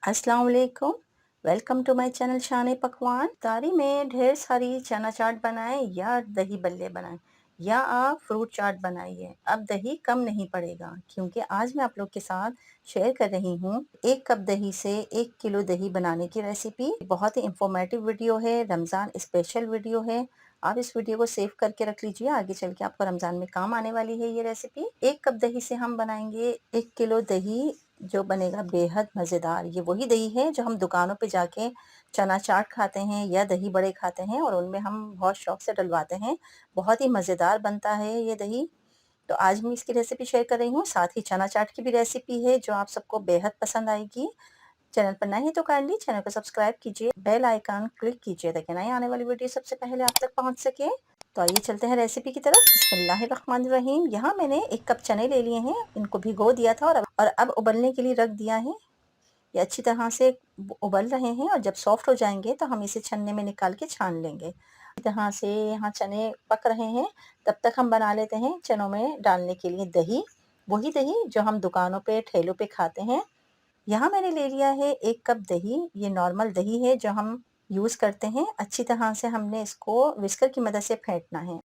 अस्सलाम वालेकुम। Welcome to my channel शान पकवान। तारी में ढेर सारी चना चाट बनाएं या दही बल्ले बनाएं या आप फ्रूट चाट बनाइए। अब दही कम नहीं पड़ेगा क्योंकि आज मैं आप लोग के साथ शेयर कर रही हूँ 1 कप दही से 1 किलो दही बनाने की रेसिपी। बहुत ही इंफॉर्मेटिव वीडियो है, रमज़ान स्पेशल वीडियो है। आप इस वीडियो को सेव करके रख लीजिए, आगे चल के आपको रमज़ान में काम आने वाली है ये रेसिपी। 1 कप दही से हम बनाएंगे 1 किलो दही, जो बनेगा बेहद मज़ेदार। ये वही दही है जो हम दुकानों पे जाके चना चाट खाते हैं या दही बड़े खाते हैं और उनमें हम बहुत शौक से डलवाते हैं। बहुत ही मज़ेदार बनता है ये दही। तो आज मैं इसकी रेसिपी शेयर कर रही हूँ, साथ ही चना चाट की भी रेसिपी है जो आप सबको बेहद पसंद आएगी। चैनल पर नए हैं तो काइंडली चैनल को सब्सक्राइब कीजिए, बेल आइकन क्लिक कीजिए ताकि नई आने वाली वीडियो सबसे पहले आप तक पहुंच सके। तो आइए चलते हैं रेसिपी की तरफ। बिस्मिल्लाहिर्रहमानिर्रहीम। यहाँ मैंने 1 कप चने ले लिए हैं, इनको भिगो दिया था और अब उबलने के लिए रख दिया है। ये अच्छी तरह से उबल रहे हैं और जब सॉफ्ट हो जाएंगे तो हम इसे छन्ने में निकाल के छान लेंगे। इस तरह से यहाँ चने पक रहे हैं, तब तक हम बना लेते हैं चनों में डालने के लिए दही। वही दही जो हम दुकानों पे ठेलों पे खाते हैं। यहाँ मैंने ले लिया है 1 कप दही। ये नॉर्मल दही है जो हम यूज़ करते हैं। अच्छी तरह से हमने इसको विस्कर की मदद से फेंटना है।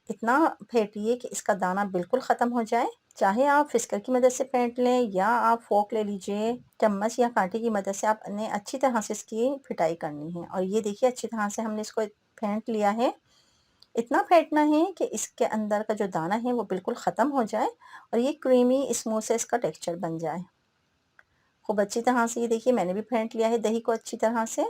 इतना फेंटिए कि इसका दाना बिल्कुल ख़त्म हो जाए। चाहे आप विस्कर की मदद से फेंट लें या आप फोक ले लीजिए, चम्मच या कांटे की मदद से आपने अच्छी तरह से इसकी फिटाई करनी है। और ये देखिए अच्छी तरह से हमने इसको फेंट लिया है। इतना फेंटना है कि इसके अंदर का जो दाना है वो बिल्कुल ख़त्म हो जाए और ये क्रीमी स्मूथ से इसका टेक्सचर बन जाए। खूब अच्छी तरह से ये देखिए मैंने भी फेंट लिया है दही को अच्छी तरह से।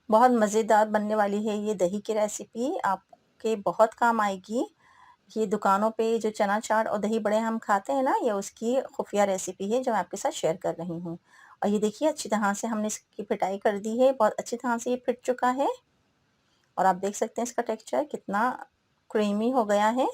बहुत मज़ेदार बनने वाली है ये दही की रेसिपी, आपके बहुत काम आएगी। ये दुकानों पे जो चना चाट और दही बड़े हम खाते हैं ना, ये उसकी खुफिया रेसिपी है जो मैं आपके साथ शेयर कर रही हूँ। और ये देखिए अच्छी तरह से हमने इसकी पिटाई कर दी है, बहुत अच्छी तरह से ये फिट चुका है। और आप देख सकते हैं इसका टेक्सचर कितना क्रीमी हो गया है।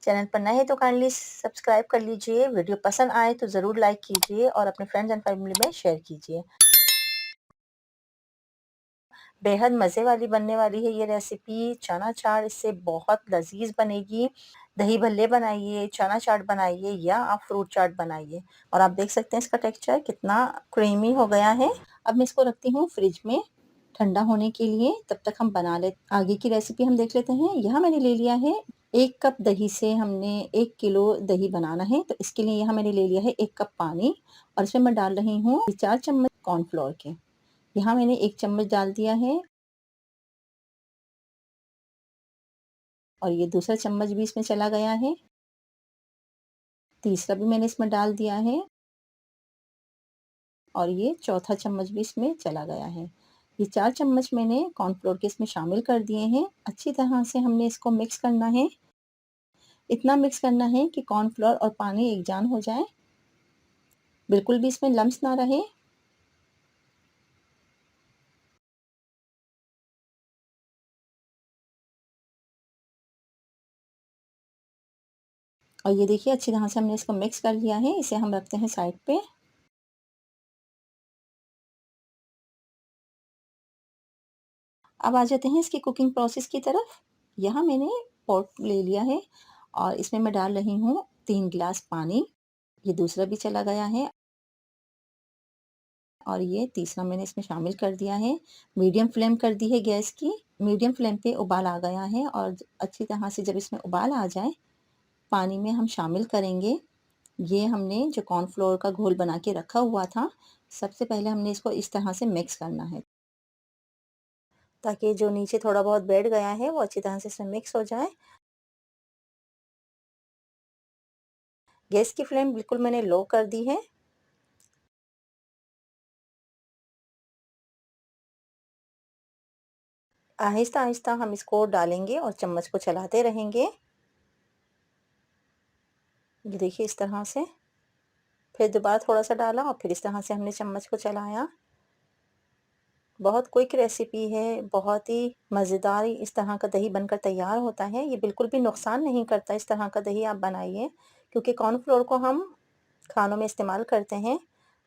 चैनल पर नए हैं तो काइंडली सब्सक्राइब कर लीजिए। वीडियो पसंद आए तो ज़रूर लाइक कीजिए और अपने फ्रेंड्स एंड फैमिली में शेयर कीजिए। बेहद मज़े वाली बनने वाली है ये रेसिपी। चना चाट इससे बहुत लज़ीज़ बनेगी। दही भल्ले बनाइए, चना चाट बनाइए या आप फ्रूट चाट बनाइए। और आप देख सकते हैं इसका टेक्सचर कितना क्रीमी हो गया है। अब मैं इसको रखती हूँ फ्रिज में ठंडा होने के लिए, तब तक हम बना ले आगे की रेसिपी हम देख लेते हैं। यहाँ मैंने ले लिया है 1 कप दही से हमने 1 किलो दही बनाना है, तो इसके लिए यहाँ मैंने ले लिया है 1 कप पानी और इसमें मैं डाल रही हूँ 4 चम्मच कॉर्नफ्लोर के। यहाँ मैंने 1 चम्मच डाल दिया है और ये दूसरा चम्मच भी इसमें चला गया है। तीसरा भी मैंने इसमें डाल दिया है और ये चौथा चम्मच भी इसमें चला गया है। ये 4 चम्मच मैंने कॉर्नफ्लोर के इसमें शामिल कर दिए हैं। अच्छी तरह से हमने इसको मिक्स करना है। इतना मिक्स करना है कि कॉर्नफ्लोर और पानी एक जान हो जाए, बिल्कुल भी इसमें लम्स ना रहे। और ये देखिए अच्छी तरह से हमने इसको मिक्स कर लिया है। इसे हम रखते हैं साइड पे। अब आ जाते हैं इसकी कुकिंग प्रोसेस की तरफ। यहाँ मैंने पॉट ले लिया है और इसमें मैं डाल रही हूँ 3 गिलास पानी। ये दूसरा भी चला गया है और ये तीसरा मैंने इसमें शामिल कर दिया है। मीडियम फ्लेम कर दी है गैस की। मीडियम फ्लेम पे उबाल आ गया है और अच्छी तरह से जब इसमें उबाल आ जाए, पानी में हम शामिल करेंगे ये हमने जो कॉर्नफ्लोर का घोल बना के रखा हुआ था। सबसे पहले हमने इसको इस तरह से मिक्स करना है ताकि जो नीचे थोड़ा बहुत बैठ गया है वो अच्छी तरह से इसमें मिक्स हो जाए। गैस की फ्लेम बिल्कुल मैंने लो कर दी है। आहिस्ता आहिस्ता हम इसको डालेंगे और चम्मच को चलाते रहेंगे। ये देखिए इस तरह से। फिर दोबारा थोड़ा-सा डाला और फिर इस तरह से हमने चम्मच को चलाया। बहुत क्विक रेसिपी है, बहुत ही मज़ेदार इस तरह का दही बनकर तैयार होता है। ये बिल्कुल भी नुकसान नहीं करता, इस तरह का दही आप बनाइए, क्योंकि कॉर्नफ्लोर को हम खानों में इस्तेमाल करते हैं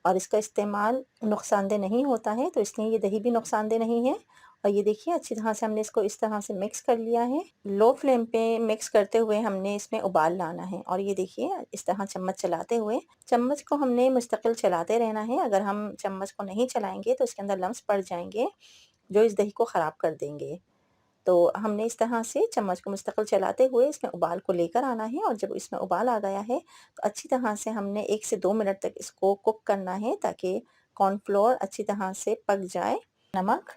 और इसका इस्तेमाल नुकसानदेह नहीं होता है, तो इसलिए ये दही भी नुकसानदेह नहीं है। और ये देखिए अच्छी तरह से हमने इसको इस तरह से मिक्स कर लिया है। लो फ्लेम पे मिक्स करते हुए हमने इसमें उबाल लाना है और ये देखिए इस तरह चम्मच चलाते हुए, चम्मच को हमने मुस्तकिल चलाते रहना है। अगर हम चम्मच को नहीं चलाएँगे तो इसके अंदर लम्स पड़ जाएँगे, जो इस दही को ख़राब कर देंगे। तो हमने इस तरह से चम्मच को मुस्तकिल चलाते हुए इसमें उबाल को लेकर आना है और जब इसमें उबाल आ गया है तो अच्छी तरह से हमने 1 से 2 मिनट तक इसको कुक करना है ताकि कॉर्नफ्लोर अच्छी तरह से पक जाए। नमक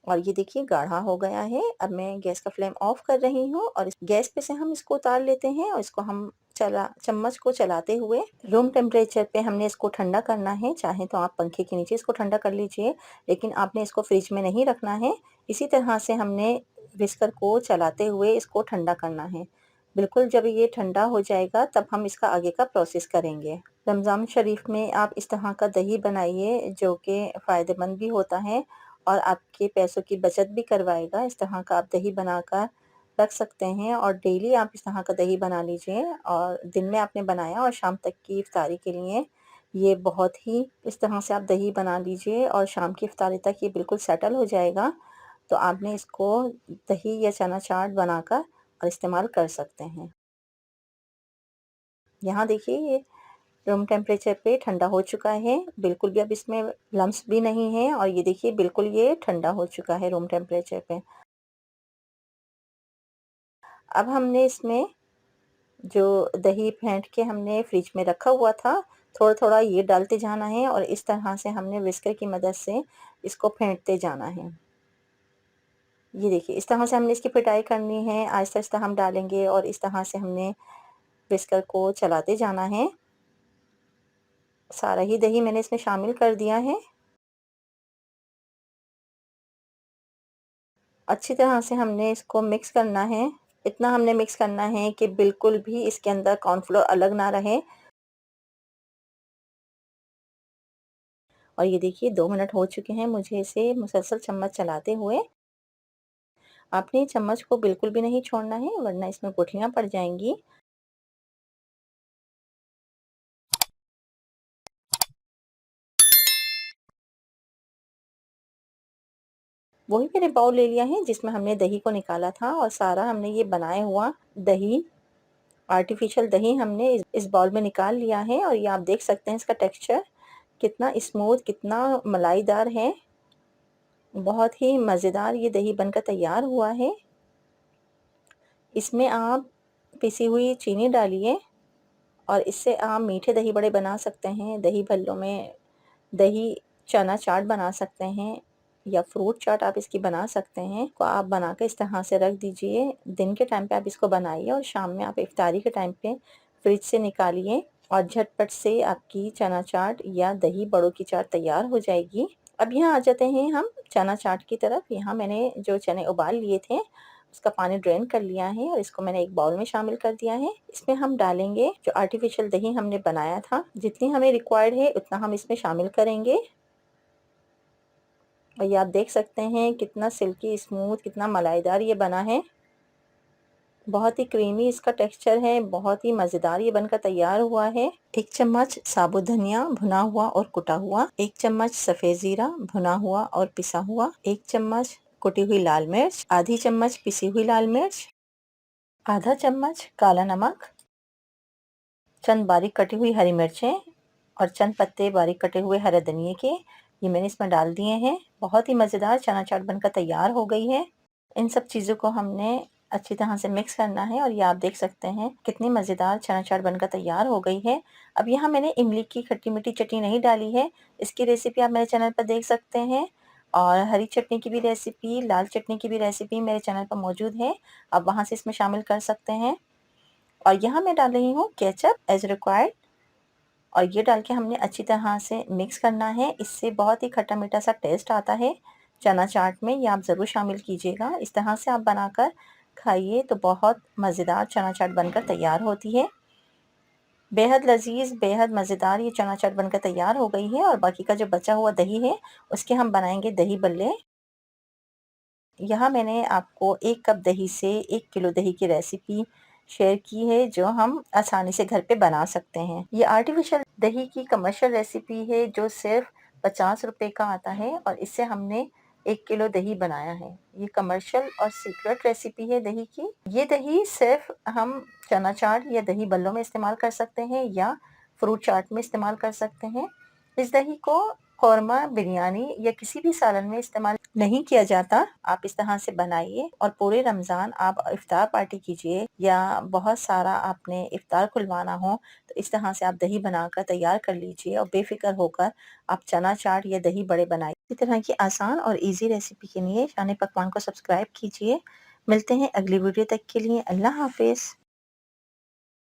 और ये देखिए गाढ़ा हो गया है। अब मैं गैस का फ्लेम ऑफ कर रही हूँ और इस गैस पे से हम इसको उतार लेते हैं और इसको हम चम्मच को चलाते हुए रूम टेम्परेचर पे हमने इसको ठंडा करना है। चाहे तो आप पंखे के नीचे इसको ठंडा कर लीजिए, लेकिन आपने इसको फ्रिज में नहीं रखना है। इसी तरह से हमने विस्कर को चलाते हुए इसको ठंडा करना है। बिल्कुल जब ये ठंडा हो जाएगा तब हम इसका आगे का प्रोसेस करेंगे। रमज़ान शरीफ में आप इस तरह का दही बनाइए जो कि फ़ायदेमंद भी होता है और आपके पैसों की बचत भी करवाएगा। इस तरह का आप दही बनाकर रख सकते हैं और डेली आप इस तरह का दही बना लीजिए और दिन में आपने बनाया और शाम तक की इफ्तारी के लिए ये बहुत ही इस तरह से आप दही बना लीजिए और शाम की इफ्तारी तक ये बिल्कुल सेटल हो जाएगा। तो आपने इसको दही या चना चाट बनाकर और इस्तेमाल कर सकते हैं। यहाँ देखिए ये रूम टेम्परेचर पे ठंडा हो चुका है, बिल्कुल भी अब इसमें लम्स भी नहीं है और ये देखिए बिल्कुल ये ठंडा हो चुका है रूम टेम्परेचर पे। अब हमने इसमें जो दही फेंट के हमने फ्रिज में रखा हुआ था, थोड़ा-थोड़ा ये डालते जाना है और इस तरह से हमने विस्कर की मदद से इसको फेंटते जाना है। ये देखिए इस तरह से हमने इसकी पिटाई करनी है, आहिस्ता-आहिस्ता हम डालेंगे और इस तरह से हमने विस्कर को चलाते जाना है। सारा ही दही मैंने इसमें शामिल कर दिया है। अच्छी तरह से हमने इसको मिक्स करना है। इतना हमने मिक्स करना है कि बिल्कुल भी इसके अंदर कॉर्नफ्लोर अलग ना रहे। और ये देखिए 2 मिनट हो चुके हैं मुझे इसे मुसलसल चम्मच चलाते हुए। आपने चम्मच को बिल्कुल भी नहीं छोड़ना है वरना इसमें गुठलियाँ पड़ जाएँगी। वही मैंने बाउल ले लिया है जिसमें हमने दही को निकाला था और सारा हमने ये बनाया हुआ दही आर्टिफ़िशियल दही हमने इस बाउल में निकाल लिया है और ये आप देख सकते हैं इसका टेक्सचर कितना स्मूथ, कितना मलाईदार है। बहुत ही मज़ेदार ये दही बनकर तैयार हुआ है। इसमें आप पिसी हुई चीनी डालिए और इससे आप मीठे दही बड़े बना सकते हैं। दही भल्लों में दही चना चाट बना सकते हैं या फ्रूट चाट आप इसकी बना सकते हैं। तो आप बना के इस तरह से रख दीजिए। दिन के टाइम पे आप इसको बनाइए और शाम में आप इफ्तारी के टाइम पे फ्रिज से निकालिए और झटपट से आपकी चना चाट या दही बड़ों की चाट तैयार हो जाएगी। अब यहाँ आ जाते हैं हम चना चाट की तरफ। यहाँ मैंने जो चने उबाल लिए थे उसका पानी ड्रेन कर लिया है और इसको मैंने एक बाउल में शामिल कर दिया है। इसमें हम डालेंगे जो आर्टिफिशियल दही हमने बनाया था, जितनी हमें रिक्वायर्ड है उतना हम इसमें शामिल करेंगे। और ये आप देख सकते हैं कितना सिल्की स्मूथ, कितना मलाईदार ये बना है। बहुत ही क्रीमी इसका टेक्सचर है, बहुत ही मज़ेदार ये बनकर तैयार हुआ है। 1 चम्मच साबुत धनिया भुना हुआ और कुटा हुआ, 1 चम्मच सफ़ेद ज़ीरा भुना हुआ और पिसा हुआ, 1 चम्मच कुटी हुई लाल मिर्च, आधी चम्मच पिसी हुई लाल मिर्च, आधा चम्मच काला नमक, चंद बारीक कटी हुई हरी मिर्चें और चंद पत्ते बारीक कटे हुए हरे धनिये के, ये मैंने इसमें डाल दिए हैं। बहुत ही मज़ेदार चना चाट बनकर तैयार हो गई है। इन सब चीज़ों को हमने अच्छी तरह से मिक्स करना है और ये आप देख सकते हैं कितनी मज़ेदार चना चाट बनकर तैयार हो गई है। अब यहाँ मैंने इमली की खट्टी मीठी चटनी नहीं डाली है, इसकी रेसिपी आप मेरे चैनल पर देख सकते हैं और हरी चटनी की भी रेसिपी, लाल चटनी की भी रेसिपी मेरे चैनल पर मौजूद है, आप वहाँ से इसमें शामिल कर सकते हैं। और यहाँ मैं डाल रही हूँ केचप एज़ रिक्वायर्ड और ये डाल के हमने अच्छी तरह से मिक्स करना है। इससे बहुत ही खट्टा मीठा सा टेस्ट आता है चना चाट में, ये आप ज़रूर शामिल कीजिएगा। इस तरह से आप बनाकर खाइए तो बहुत मज़ेदार चना चाट बनकर तैयार होती है। बेहद लज़ीज़, बेहद मज़ेदार ये चना चाट बनकर तैयार हो गई है और बाकी का जो बचा हुआ दही है उसके हम बनाएंगे दही बल्ले। यहाँ मैंने आपको 1 कप दही से 1 किलो दही की रेसिपी शेयर की है जो हम आसानी से घर पे बना सकते हैं। ये आर्टिफिशियल दही की कमर्शियल रेसिपी है जो सिर्फ 50 रुपए का आता है और इससे हमने 1 किलो दही बनाया है। ये कमर्शियल और सीक्रेट रेसिपी है दही की। ये दही सिर्फ हम चना चाट या दही बल्लों में इस्तेमाल कर सकते हैं या फ्रूट चाट में इस्तेमाल कर सकते हैं। इस दही को कौरमा, बिरयानी या किसी भी सालन में इस्तेमाल नहीं किया जाता। आप इस तरह से बनाइए और पूरे रमज़ान आप इफ्तार पार्टी कीजिए या बहुत सारा आपने इफ्तार खुलवाना हो तो इस तरह से आप दही बनाकर तैयार कर लीजिए और बेफ़िक्र होकर आप चना चाट या दही बड़े बनाइए। इसी तरह की आसान और ईज़ी रेसिपी के लिए शान ए पकवान को सब्सक्राइब कीजिए। मिलते हैं अगली वीडियो तक के लिए। अल्लाह हाफ़िज़।